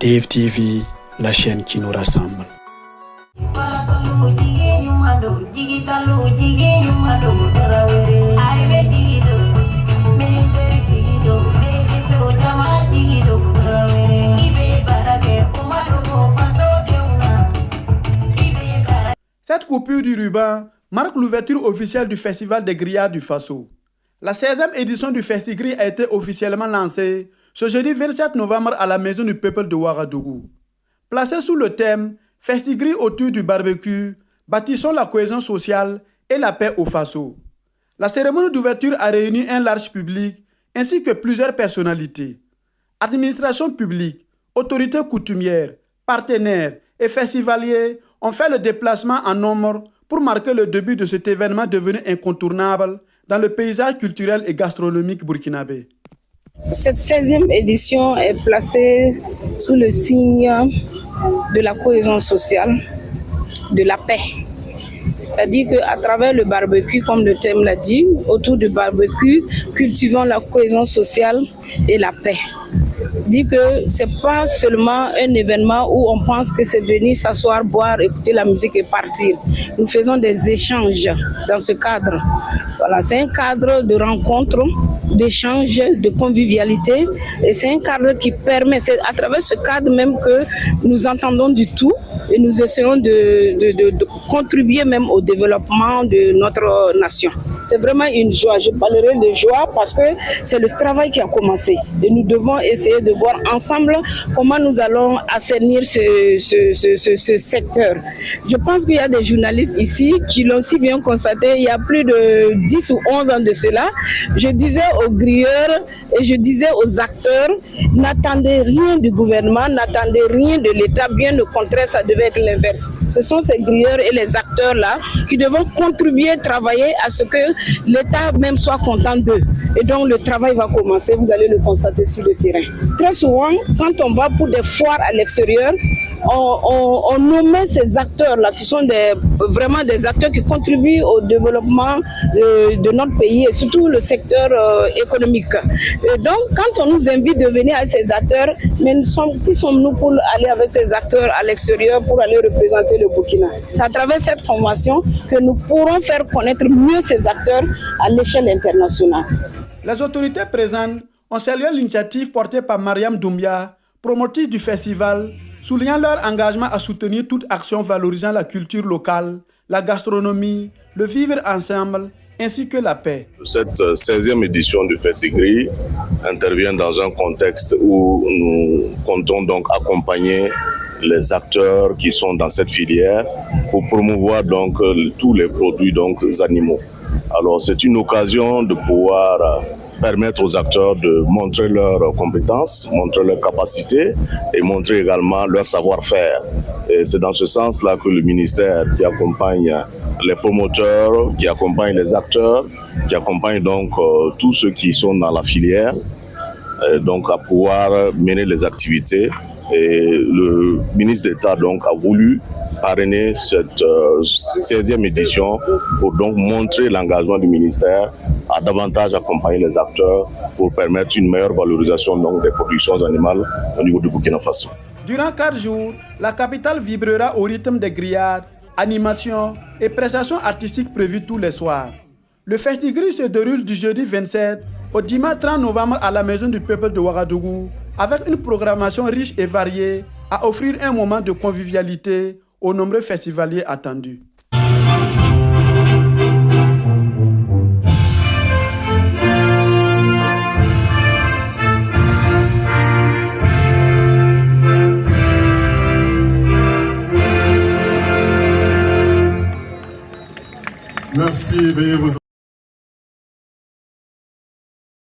Dave TV, la chaîne qui nous rassemble. Cette coupure du ruban marque l'ouverture officielle du Festival des Grillades du Faso. La 16e édition du Festigri a été officiellement lancée ce jeudi 27 novembre à la Maison du Peuple de Ouagadougou. Placée sous le thème « Festigri autour du barbecue, bâtissons la cohésion sociale et la paix au Faso ». La cérémonie d'ouverture a réuni un large public ainsi que plusieurs personnalités. Administration publique, autorités coutumières, partenaires et festivaliers ont fait le déplacement en nombre pour marquer le début de cet événement devenu incontournable dans le paysage culturel et gastronomique burkinabé. Cette 16e édition est placée sous le signe de la cohésion sociale, de la paix. C'est-à-dire qu'à travers le barbecue, comme le thème l'a dit, autour du barbecue, cultivons la cohésion sociale et la paix. Dit que ce n'est pas seulement un événement où on pense que c'est venir s'asseoir, boire, écouter la musique et partir. Nous faisons des échanges dans ce cadre. Voilà, c'est un cadre de rencontre, d'échange, de convivialité et c'est un cadre qui permet, c'est à travers ce cadre même que nous entendons du tout et nous essayons de contribuer même au développement de notre nation. C'est vraiment une joie, je parlerai de joie parce que c'est le travail qui a commencé et nous devons essayer de voir ensemble comment nous allons assainir ce secteur. Je pense qu'il y a des journalistes ici qui l'ont si bien constaté il y a plus de 10 ou 11 ans de cela. Je disais aux grilleurs et je disais aux acteurs, n'attendez rien du gouvernement, n'attendez rien de l'État, bien au contraire, ça devait être l'inverse. Ce sont ces grilleurs et les acteurs-là qui devront contribuer, travailler à ce que l'État même soit content d'eux. Et donc le travail va commencer, vous allez le constater sur le terrain. Très souvent, quand on va pour des foires à l'extérieur, on nomme ces acteurs-là qui sont vraiment des acteurs qui contribuent au développement de notre pays et surtout le secteur économique. Et donc, quand on nous invite de venir avec ces acteurs, mais qui sommes-nous pour aller avec ces acteurs à l'extérieur pour aller représenter le Burkina? C'est à travers cette convention que nous pourrons faire connaître mieux ces acteurs à l'échelle internationale. Les autorités présentes ont salué l'initiative portée par Mariam Doumbia, promotrice du festival, soulignant leur engagement à soutenir toute action valorisant la culture locale, la gastronomie, le vivre ensemble, ainsi que la paix. Cette 16e édition du Festigri intervient dans un contexte où nous comptons donc accompagner les acteurs qui sont dans cette filière pour promouvoir donc tous les produits donc animaux. Alors c'est une occasion de pouvoir permettre aux acteurs de montrer leurs compétences, montrer leurs capacités et montrer également leur savoir-faire. Et c'est dans ce sens-là que le ministère qui accompagne les promoteurs, qui accompagne les acteurs, qui accompagne donc tous ceux qui sont dans la filière, donc à pouvoir mener les activités. Et le ministre d'État donc a voulu parrainer cette 16e édition pour donc montrer l'engagement du ministère à davantage accompagner les acteurs pour permettre une meilleure valorisation donc des productions animales au niveau du Burkina Faso. Durant 4 jours, la capitale vibrera au rythme des grillades, animations et prestations artistiques prévues tous les soirs. Le Festigri se déroule du jeudi 27 au dimanche 30 novembre à la Maison du Peuple de Ouagadougou avec une programmation riche et variée à offrir un moment de convivialité aux nombreux festivaliers attendus. Merci, veuillez vous